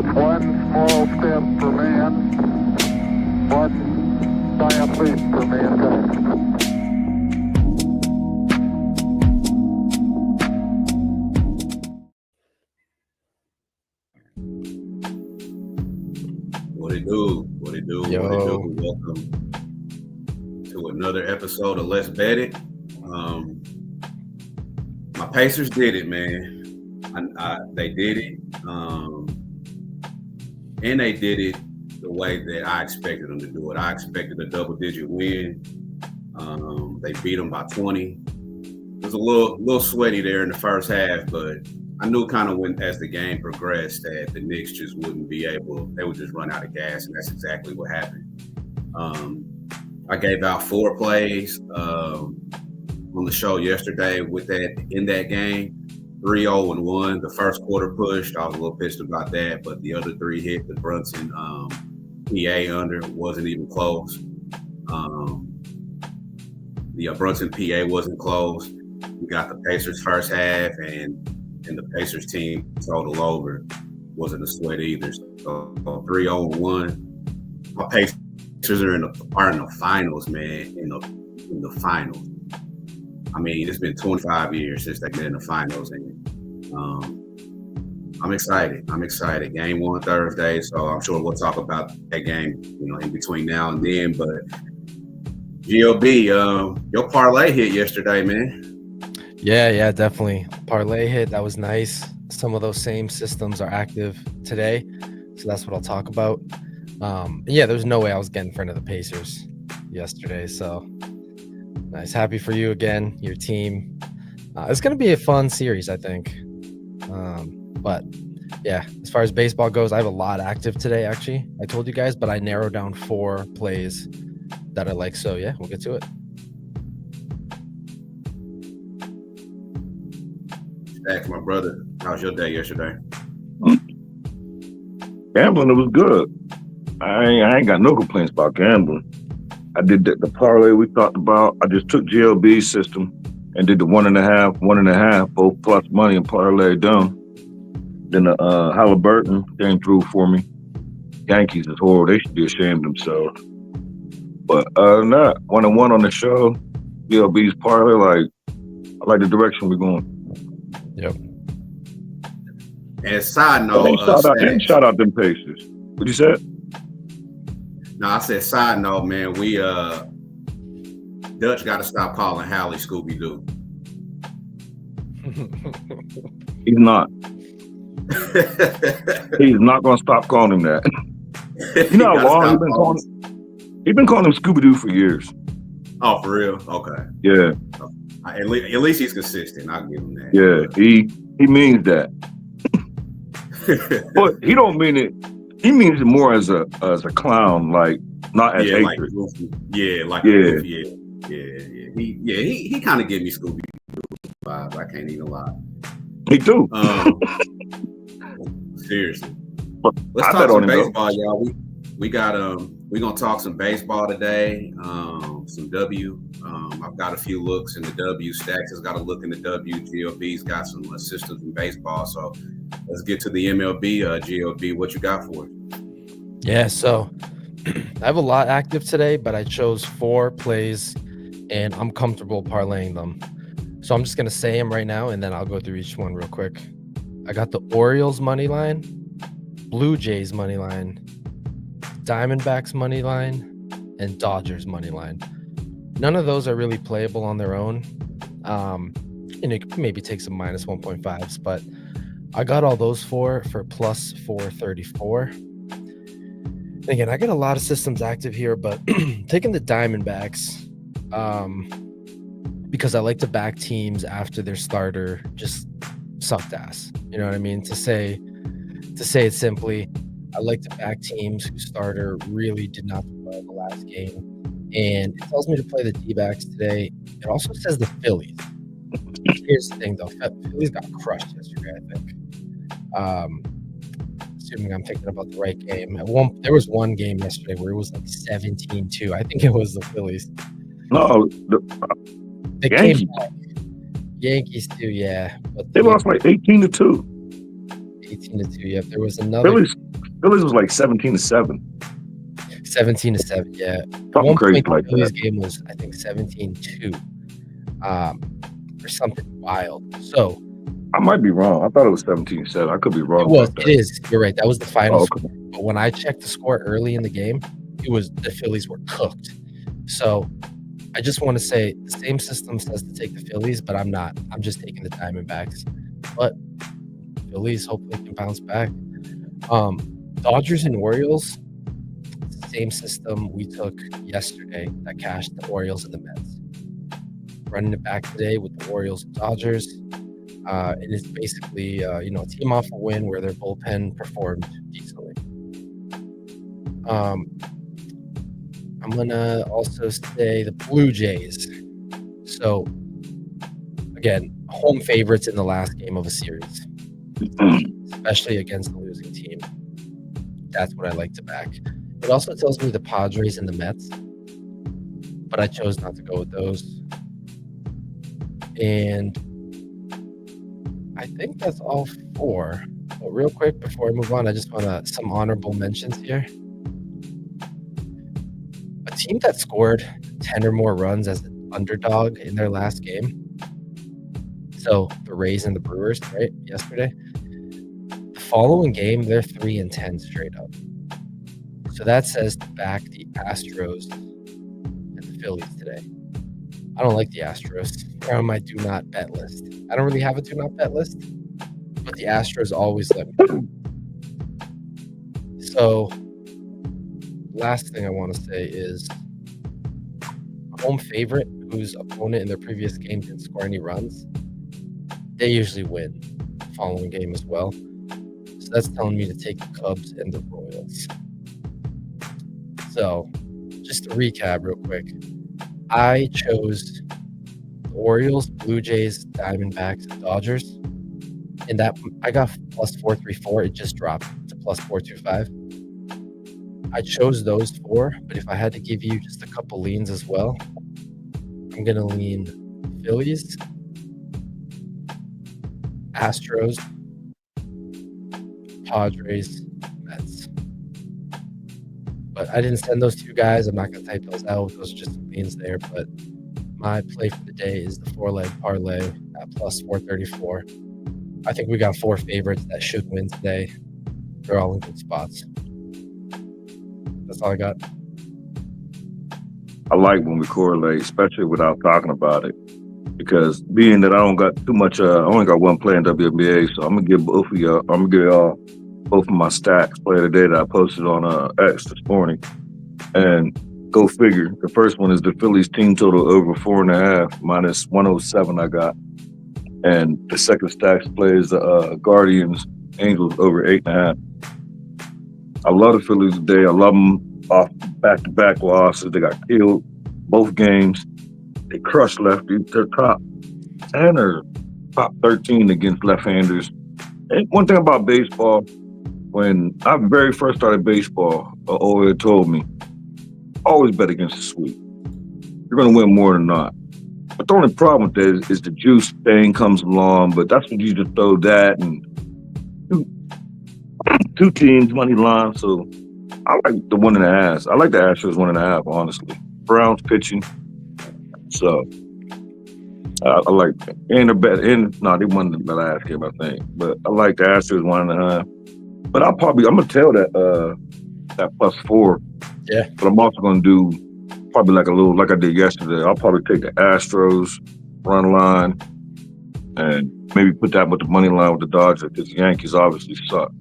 That's one small step for man, one giant leap for mankind. What it do? What it do? Yo. What it do? Welcome to another episode of Let's Bet It. My Pacers did it, man. They did it, and they did it the way that I expected them to do it. I expected a double-digit win. They beat them by 20. It was a little sweaty there in the first half, but I knew kind of when as the game progressed that the Knicks just wouldn't be able. They would just run out of gas, and that's exactly what happened. I gave out 4 plays on the show yesterday with that in that game. 3-0-1. The first quarter pushed. I was a little pissed about that, but the other 3 hit. The Brunson PA under wasn't even close. The Brunson PA wasn't close. We got the Pacers first half, and the Pacers team total over. Wasn't a sweat either. So 3-0-1. My Pacers are in the finals, man. In the finals. I mean, it's been 25 years since they've been in the finals, and I'm excited. Game 1 Thursday, so I'm sure we'll talk about that game, in between now and then. But GOB, your parlay hit yesterday, man. Yeah, definitely. Parlay hit. That was nice. Some of those same systems are active today, so that's what I'll talk about. Yeah, there's no way I was getting in front of the Pacers yesterday, so nice. Happy for you again, your team. It's going to be a fun series, I think. But yeah, as far as baseball goes, I have a lot active today, actually. I told you guys, but I narrowed down 4 plays that I like. So yeah, we'll get to it. Zach, my brother, how was your day yesterday? Gambling, it was good. I ain't got no complaints about gambling. I did the parlay we talked about. I just took GLB's system and did the 1.5, both plus money and parlay down. Then the Halliburton came through for me. Yankees is horrible. They should be ashamed of themselves. But other than that, 1-1 on the show. GLB's parlay, I like the direction we're going. Yep. And side note, shout out them Pacers. What you said? No, I said side note, man. We Dutch got to stop calling Hallie Scooby Doo. He's not. He's not gonna stop calling him that. You know how long he's been calling him Scooby Doo for years. Oh, for real? Okay. Yeah. At least he's consistent. I'll give him that. Yeah, he means that. But he don't mean it. He means it more as a clown, like not as hatred. Like goofy. He kind of gave me Scooby Doo vibes. I can't even lie. Me too. Seriously. But let's talk some baseball, y'all. We got we're gonna talk some baseball today. Some W. I've got a few looks in the W. Stacks has got a look in the W. GOB's got some assistance in baseball. So let's get to the MLB. GOB, what you got for us? Yeah, so I have a lot active today, but I chose 4 plays, and I'm comfortable parlaying them. So I'm just going to say them right now, and then I'll go through each one real quick. I got the Orioles money line, Blue Jays money line, Diamondbacks money line, and Dodgers money line. None of those are really playable on their own. You could maybe take some minus 1.5s, but I got all those for plus 434. Again, I got a lot of systems active here, but taking the Diamondbacks, because I like to back teams after their starter just sucked ass. You know what I mean? To say it simply, I like to back teams whose starter really did not do well the last game. And it tells me to play the D-backs today. It also says the Phillies. Here's the thing, though. Phillies got crushed yesterday, I think. Assuming I'm thinking about the right game. There was one game yesterday where it was like 17-2. I think it was the Phillies. No, they Yankees. came back. Yankees too, yeah. But They lost like 18-2. 18-2. Yep. There was another Phillies was like 17-7. 17-7. Yeah. Something crazy like Phillies that. game was, I think, 17-2. Or something wild. So I might be wrong. I thought it was 17-7. I could be wrong. it was. about that. It is. You're right. That was the final Oh, score. But when I checked the score early in the game, it was the Phillies were cooked. So I just want to say the same system says to take the Phillies, but I'm not. I'm just taking the Diamondbacks. But Phillies hopefully can bounce back. Dodgers and Orioles, same system we took yesterday that cashed the Orioles and the Mets. Running it back today with the Orioles and Dodgers. It is basically, team off a win where their bullpen performed decently. I'm going to also say the Blue Jays. So, again, home favorites in the last game of a series, especially against the losing team. That's what I like to back. It also tells me the Padres and the Mets, but I chose not to go with those. And I think that's all four. But real quick, before I move on, I just want some honorable mentions here. A team that scored 10 or more runs as an underdog in their last game. So the Rays and the Brewers, right? Yesterday. The following game, they're 3-10 straight up. So that says to back the Astros and the Phillies today. I don't like the Astros. They're on my do not bet list. I don't really have a do not bet list, but the Astros always let me know. So, last thing I want to say is a home favorite whose opponent in their previous game didn't score any runs, they usually win the following game as well. So that's telling me to take the Cubs and the Royals. So, just to recap real quick, I chose the Orioles, Blue Jays, Diamondbacks, and Dodgers. And that I got plus 434. It just dropped to plus 425. I chose those four, but if I had to give you just a couple leans as well, I'm going to lean Phillies, Astros, Padres, Mets. But I didn't send those two guys. I'm not going to type those out. Those are just leans there. But my play for the day is the 4-leg parlay at plus 434. I think we got four favorites that should win today. They're all in good spots. That's all I got. I like when we correlate, especially without talking about it, because being that I don't got too much, I only got one play in WNBA, so I'm gonna give both of y'all. I'm gonna give y'all both of my stacks play of the day that I posted on X this morning, and go figure. The first one is the Phillies team total over 4.5 minus 107. I got, and the second stacks play is the Guardians Angels over 8.5. I love the Phillies today. I love them off back-to-back losses. They got killed both games. They crushed lefties. They're top 10 or top 13 against left-handers. And one thing about baseball, when I very first started baseball, Oya told me, always bet against the sweep. You're going to win more than not. But the only problem with that is the juice thing comes along, but that's when you just throw that and two teams, money line. So I like the 1.5. I like the Astros 1.5, honestly. Browns pitching. So I like it. And the bet, they won the last game, I think. But I like the Astros 1.5. But I'm gonna tell that plus 4. Yeah. But I'm also gonna do probably like I did yesterday. I'll probably take the Astros run line and maybe put that with the money line with the Dodgers, because the Yankees obviously suck.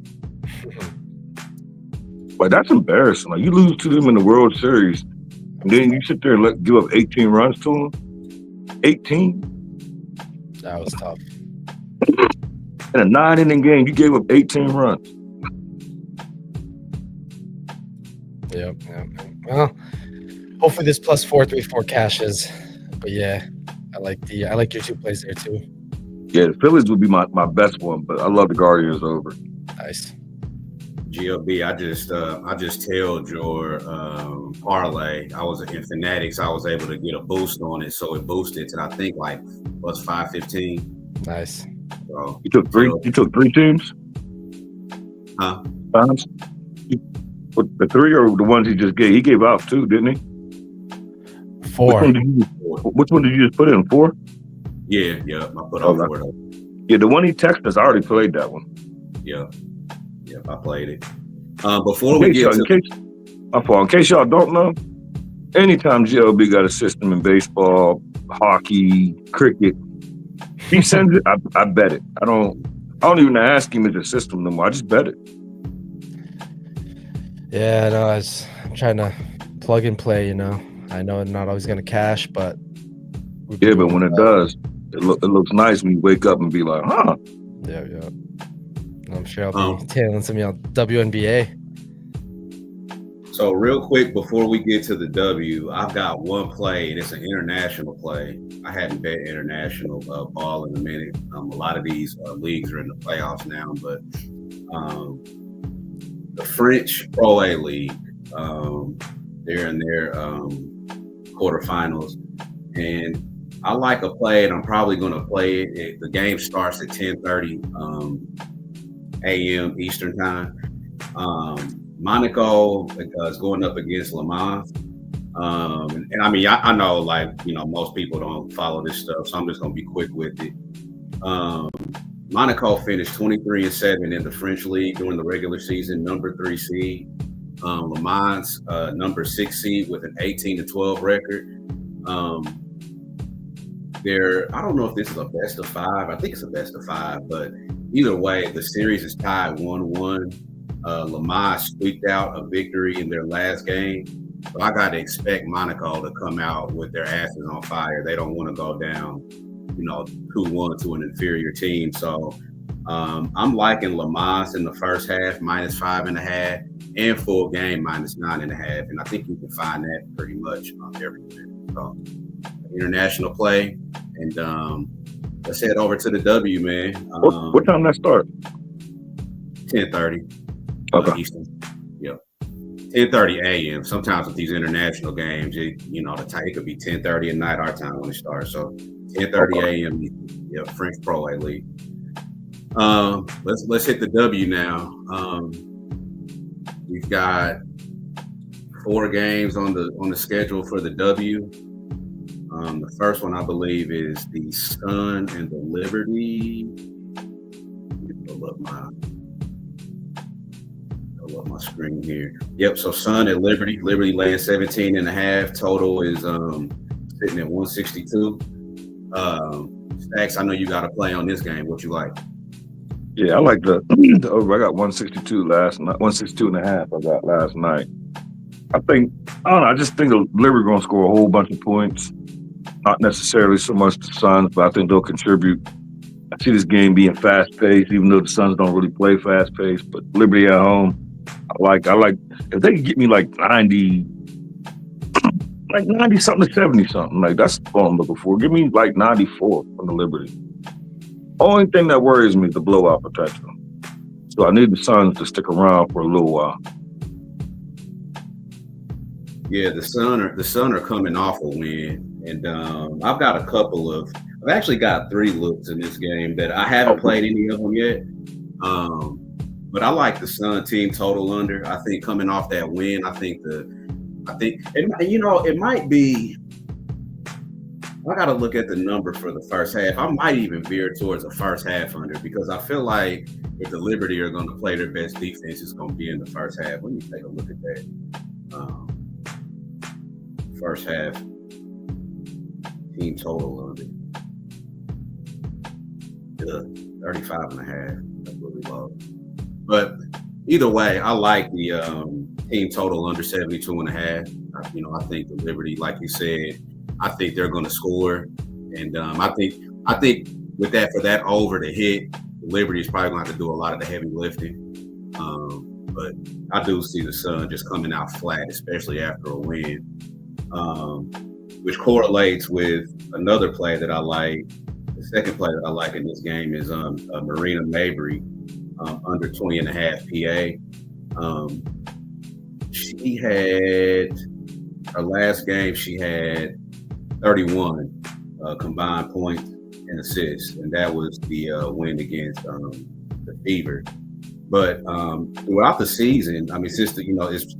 Like, that's embarrassing. Like, you lose to them in the World Series, and then you sit there and give up 18 runs to them. 18? That was tough. In a 9-inning game, you gave up 18 runs. Yep. Well, hopefully this plus 434 cashes. But yeah, I like your two plays there too. Yeah, the Phillies would be my best one, but I love the Guardians over. Nice. GLB, I just tailed your parlay. I was in Fanatics. I was able to get a boost on it, so it boosted to I think like plus 515. Nice. So You took three teams? Huh? Times? But the 3 or the ones he just gave? He gave out 2, didn't he? Which 4. one did you just put in? 4? Yeah. I put on Okay. 4 though. Yeah, the one he texted us, I already played that one. Yeah, I played it. Before we get to in case y'all don't know, anytime GLB got a system in baseball, hockey, cricket, he sends it. I bet it. I don't even ask him if it's a system no more. I just bet it. Yeah, no, I'm trying to plug and play. I know it's not always gonna cash, but yeah, but when it does, it looks nice when you wake up and be like, huh? Yeah. I'm sure I'll be tailing some WNBA. So real quick before we get to the W, I've got one play, and it's an international play. I hadn't bet international ball in a minute. A lot of these leagues are in the playoffs now, but the French Pro A League, they're in their quarterfinals, and I like a play, and I'm probably going to play it. The game starts at 10:30 a.m. Eastern time. Monaco is going up against Le Mans. And I mean, I know, most people don't follow this stuff, so I'm just going to be quick with it. Monaco finished 23-7 in the French league during the regular season, number 3 seed. Le Mans, number 6 seed with an 18-12 record. I don't know if this is a best of 5. I think it's a best of 5, but either way, the series is tied 1-1. Le Mans squeaked out a victory in their last game. So I got to expect Monaco to come out with their asses on fire. They don't want to go down, 2-1 to an inferior team. So I'm liking Le Mans in the first half, -5.5, and full game, -9.5. And I think you can find that pretty much everywhere. So international play. And let's head over to the W, man. What time that start? 10:30. Okay. Eastern. Yeah. 10:30 a.m. Sometimes with these international games, it could be 10:30 at night our time when it starts. So 10:30 a.m. Yeah, French Pro A League. Let's hit the W now. We've got 4 games on the schedule for the W. The first one I believe is the Sun and the Liberty. Let me pull up my screen here. Yep. So Sun at Liberty. Liberty laying 17.5. Total is sitting at 162. Stacks, I know you got a play on this game. What you like? Yeah, I like the over. I got 162 last night. 162.5. I got last night. I don't know. I just think the Liberty going to score a whole bunch of points. Not necessarily so much the Suns, but I think they'll contribute. I see this game being fast-paced, even though the Suns don't really play fast-paced. But Liberty at home, I like if they can get me like 90 something to 70 something. Like that's what I'm looking for. Give me like 94 from the Liberty. Only thing that worries me is the blowout potential. So I need the Suns to stick around for a little while. Yeah, the Sun are coming off a win. And I've actually got 3 looks in this game that I haven't played any of them yet. But I like the Sun team total under. I think coming off that win, it might be. I got to look at the number for the first half. I might even veer towards the first half under because I feel like if the Liberty are going to play their best defense, it's going to be in the first half. Let me take a look at that. First half. Team total under 35.5. That's really low. But either way, I like the team total under 72.5. I think the Liberty, like you said, I think they're going to score, and I think with that for that over to hit, the Liberty is probably going to have to do a lot of the heavy lifting. But I do see the Sun just coming out flat, especially after a win. Which correlates with another play that I like. The second play that I like in this game is Marina Mabry under 20.5 PA. She had her last game. She had 31 combined points and assists, and that was the win against the Fever. But throughout the season, I mean, since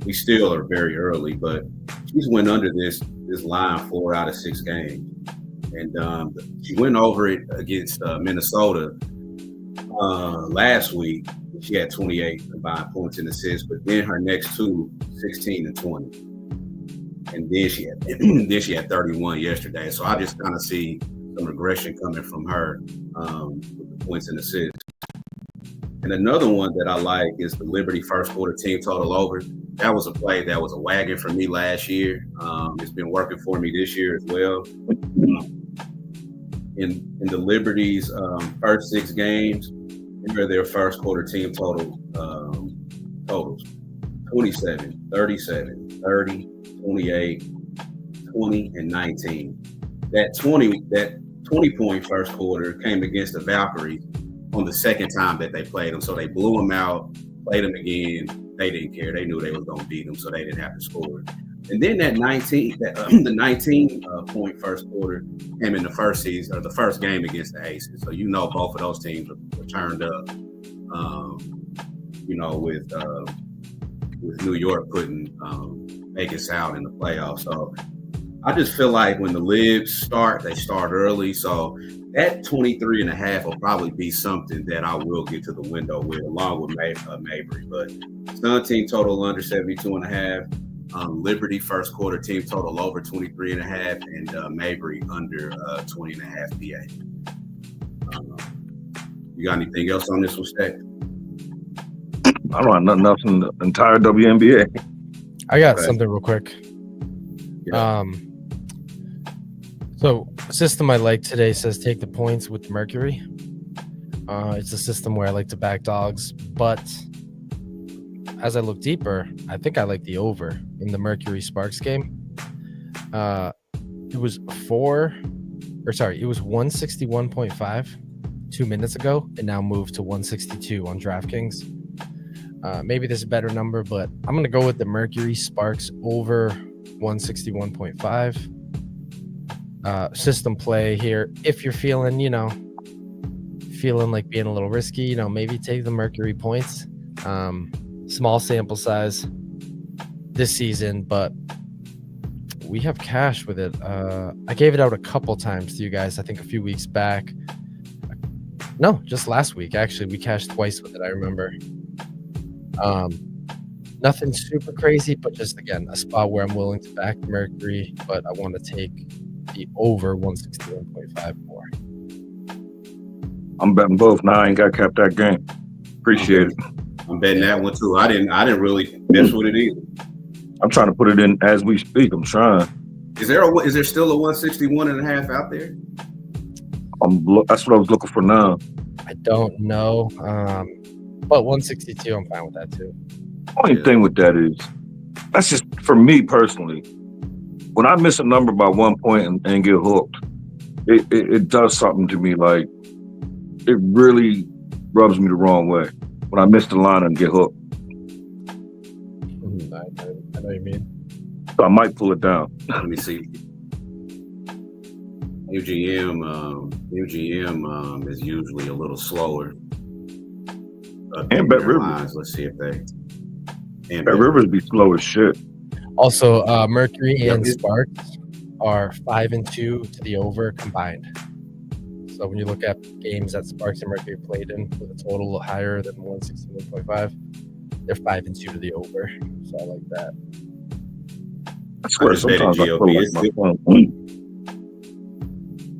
we still are very early, but she's went under this line 4 out of 6 games, and she went over it against Minnesota last week. She had 28 combined points and assists, but then her next two, 16 and 20, and then she had 31 yesterday. So I just kind of see some regression coming from her with the points and assists. And another one that I like is the Liberty first quarter team total over. That was a play that was a wagon for me last year. It's been working for me this year as well. In the Liberty's first 6 games, here are their first quarter team totals: 27, 37, 30, 28, 20, and 19. That 20-point first quarter came against the Valkyries on the second time that they played them. So they blew them out, played them again. They didn't care. They knew they was going to beat them, so they didn't have to score. And then the 19-point first quarter came in the first season or the first game against the Aces. So both of those teams were turned up. With New York putting Vegas out in the playoffs. So I just feel like when the Libs start, they start early. So that 23.5 will probably be something that I will get to the window with, along with Mabry. But Sun team total under 72.5. Liberty first quarter team total over 23.5, and Mabry under 20.5 PA. You got anything else on this one, Stack? I don't have nothing else in the entire WNBA. I got something real quick. Yeah. So a system I like today says take the points with Mercury. It's a system where I like to back dogs, but as I look deeper, I think I like the over in the Mercury Sparks game. It was 161.5 2 minutes ago, and now moved to 162 on DraftKings. Maybe there's a better number, but I'm going to go with the Mercury Sparks over 161.5. System play here. If you're feeling like being a little risky, maybe take the Mercury points. Small sample size this season, but we have cash with it. I gave it out a couple times to you guys, I think a few weeks back. No, just last week, actually. We cashed twice with it, I remember. Nothing super crazy, but just, again, a spot where I'm willing to back the Mercury, but I want to take the over 161.5 more. I'm betting both. Now I ain't got to cap that game. Appreciate it. I'm betting that one too. I didn't really mess with it either. I'm trying to put it in as we speak. I'm trying. Is there still a 161.5 out there? That's what I was looking for now. I don't know. But 162, I'm fine with that too. Only thing with that is, that's just for me personally. When I miss a number by 1 point and get hooked, it does something to me. Like, it really rubs me the wrong way when I miss the line and get hooked. I know what you mean. So I might pull it down. Let me see. UGM is usually a little slower. And Bet Rivers. Let's see if they. Bet Rivers be slow as shit. Also, Mercury and Sparks are 5-2 to the over combined. So when you look at games that Sparks and Mercury played in with a total higher than 161.5, they're 5-2 to the over. So I like that. I swear, sometimes I feel like my phone.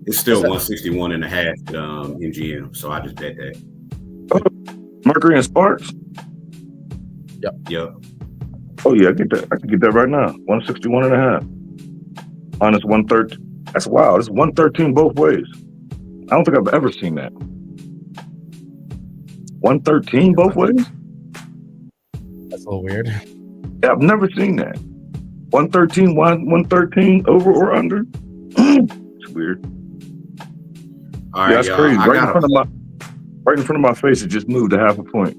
It's still 161.5 MGM, so I just bet that. Mercury and Sparks? Yep. Oh yeah, I can get that right now. 161.5. Minus 113. That's wild. It's 113 both ways. I don't think I've ever seen that. 113 both ways? That's a little weird. Yeah, I've never seen that. 113, 113 over or under? It's weird. All right, that's crazy. Right in front of my face, it just moved a half a point.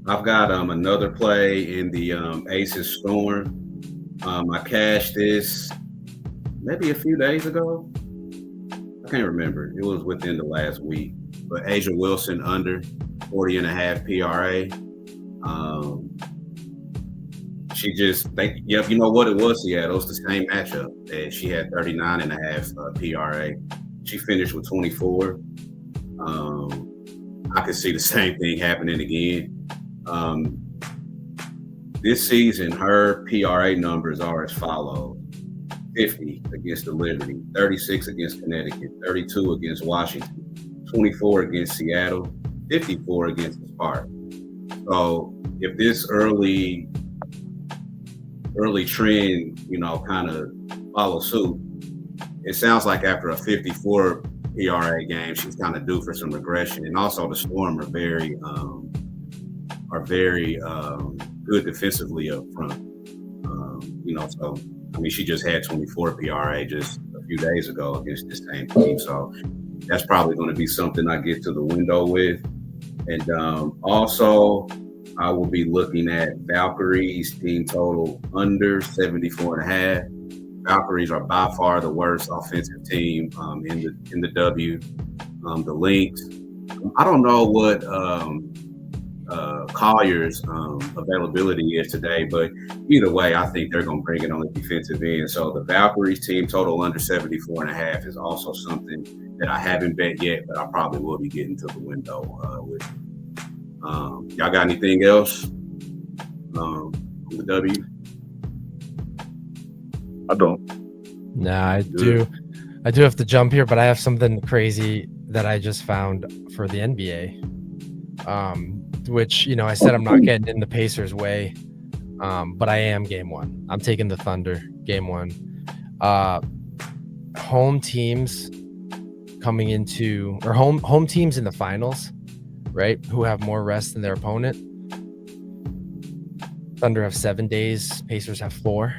I've got another play in the Aces Storm. I cashed this maybe a few days ago. I can't remember. It was within the last week. but Asia Wilson under 40.5 PRA. You know what it was, Seattle. It was the same matchup. And she had 39.5 PRA. She finished with 24. I could see the same thing happening again. This season, her PRA numbers are as follows: 50 against the Liberty, 36 against Connecticut, 32 against Washington, 24 against Seattle, 54 against the Spark. So if this early trend, kind of follow suit, it sounds like after a 54 PRA game, she's kind of due for some regression. And also the Storm are very good defensively up front. So she just had 24 PRA just a few days ago against this same team. So that's probably going to be something I get to the window with. And also, I will be looking at Valkyries team total under 74.5. Valkyries are by far the worst offensive team in the W. The Lynx. I don't know what Collier's availability is today, but either way, I think they're going to bring it on the defensive end. So the Valkyries team total under 74.5 is also something that I haven't bet yet, but I probably will be getting to the window with. Y'all got anything else on the W? I don't. Nah, I do have to jump here, but I have something crazy that I just found for the NBA. Which, I said I'm not getting in the Pacers' way, but I am game one. I'm taking the Thunder game one. Home teams coming into, or home teams in the finals, right, who have more rest than their opponent. Thunder have 7 days. Pacers have 4.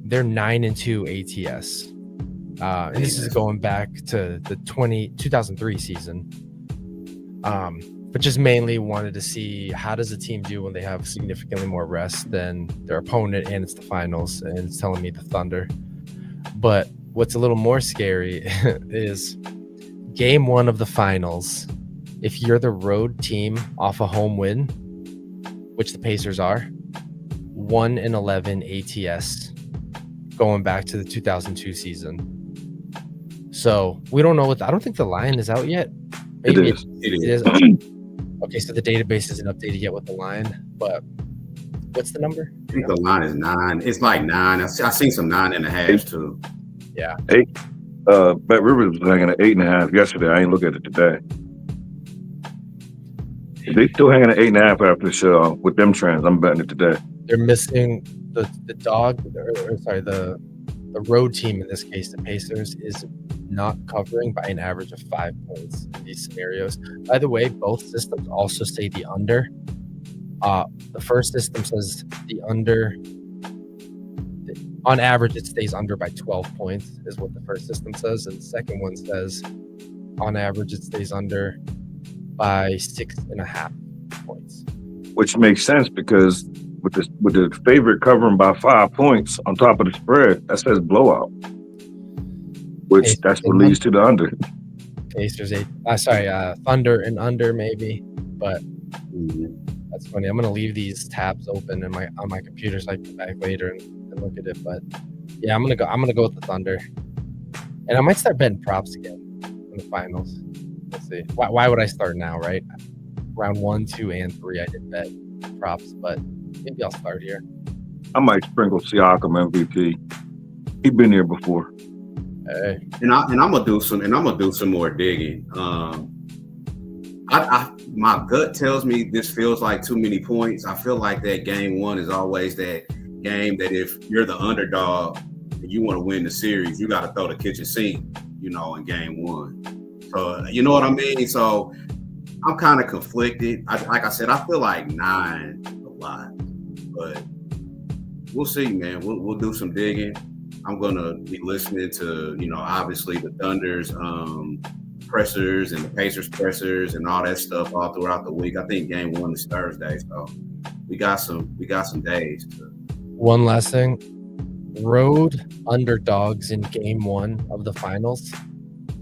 They're 9-2 ATS. And this is going back to the 2003 season. But just mainly wanted to see how does a team do when they have significantly more rest than their opponent, and it's the finals, and it's telling me the Thunder. But what's a little more scary is game one of the finals. If you're the road team off a home win, which the Pacers are, 1-11 ATS, going back to the 2002 season. So we don't know I don't think the line is out yet. Maybe It is. Okay, so the database isn't updated yet with the line, but what's the number? I think the line is 9. It's like 9. I've seen some 9.5 too. Yeah. 8. Bet Rivers was hanging at 8.5 yesterday. I ain't look at it today. They still hanging at 8.5 after the show with them trends. I'm betting it today. They're missing the road team, in this case, the Pacers, is not covering by an average of 5 points in these scenarios. By the way, both systems also say the under. The first system says the under. On average, it stays under by 12 points, is what the first system says. And the second one says, on average, it stays under by 6.5 points. Which makes sense because with the favorite covering by 5 points on top of the spread, that says blowout. Which that's what leads to the under. Pacers Thunder and under maybe, but that's funny. I'm gonna leave these tabs open on my computer so I can come back later and look at it. But yeah, I'm gonna go with the Thunder, and I might start betting props again in the finals. Let's see. Why would I start now? Right, round 1, 2, and 3, I did bet props, but maybe I'll start here. I might sprinkle Siakam MVP. He's been here before. Hey. And I'm gonna do some more digging. My gut tells me this feels like too many points. I feel like that game one is always that game that if you're the underdog and you want to win the series, you got to throw the kitchen sink, in game one. So you know what I mean? So I'm kind of conflicted. Like I said, I feel like 9 a lot, but we'll see, man. We'll do some digging. I'm gonna be listening to, obviously the Thunder's pressers and the Pacers pressers and all that stuff all throughout the week. I think game 1 is Thursday, so we got some days. One last thing: road underdogs in game 1 of the finals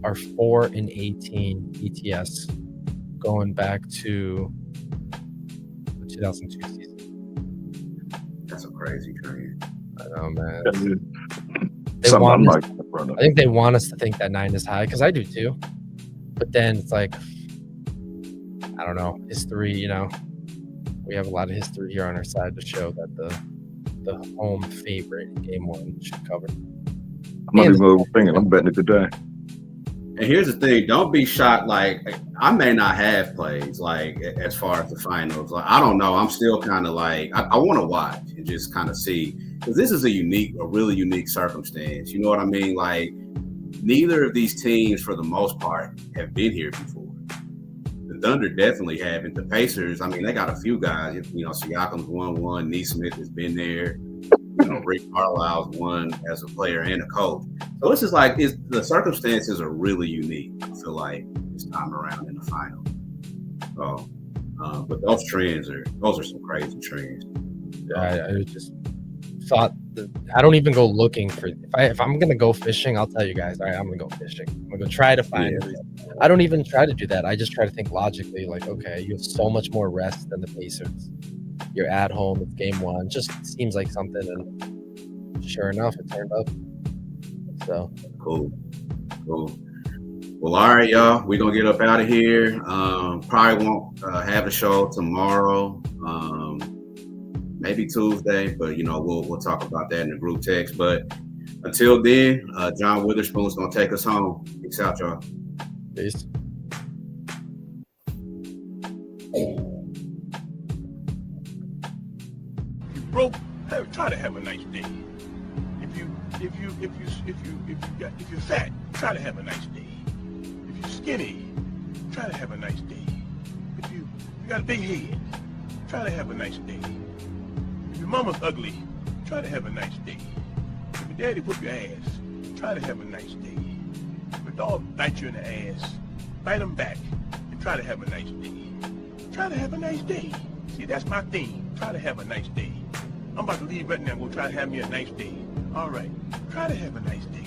are 4-18 ETS going back to the 2002 season. That's a crazy trend. I know, man. They Something want I'm us- like, brother. I think they want us to think that 9 is high because I do too. But then it's like, I don't know, history. You know, we have a lot of history here on our side to show that the home favorite in game 1 should cover. I'm not even overthinking. I'm betting it today. And here's the thing: don't be shocked. Like I may not have plays like as far as the finals. Like I don't know. I'm still kind of like I want to watch and just kind of see because this is a really unique circumstance. You know what I mean? Like neither of these teams, for the most part, have been here before. The Thunder definitely haven't. The Pacers, I mean, they got a few guys. You know, Siakam's won. Neesmith has been there. You know, Rick Carlisle's won as a player and a coach. So it's just like the circumstances are really unique. I feel like this time around in the final. So, but those are some crazy trends. I just thought that I don't even go looking for. If I'm gonna go fishing, I'll tell you guys. All right, I'm gonna go fishing. I'm gonna go try to find a reason. I don't even try to do that. I just try to think logically. Like, okay, you have so much more rest than the Pacers. You're at home. It's game 1. Just seems like something, and sure enough, it turned up. So Cool. Well, all right, y'all. We're gonna get up out of here. Probably won't have a show tomorrow. Maybe Tuesday, but you know we'll talk about that in the group text. But until then, John Witherspoon's gonna take us home. Peace out, y'all. peace. You broke, try to have a nice day. If you're fat, try to have a nice day. If you're skinny, try to have a nice day. If you got a big head, try to have a nice day. If your mama's ugly, try to have a nice day. If your daddy whoop your ass, try to have a nice day. If a dog bites you in the ass, bite him back and try to have a nice day. Try to have a nice day. See, that's my theme. Try to have a nice day. I'm about to leave right now and go try to have me a nice day. All right. Try to have a nice day.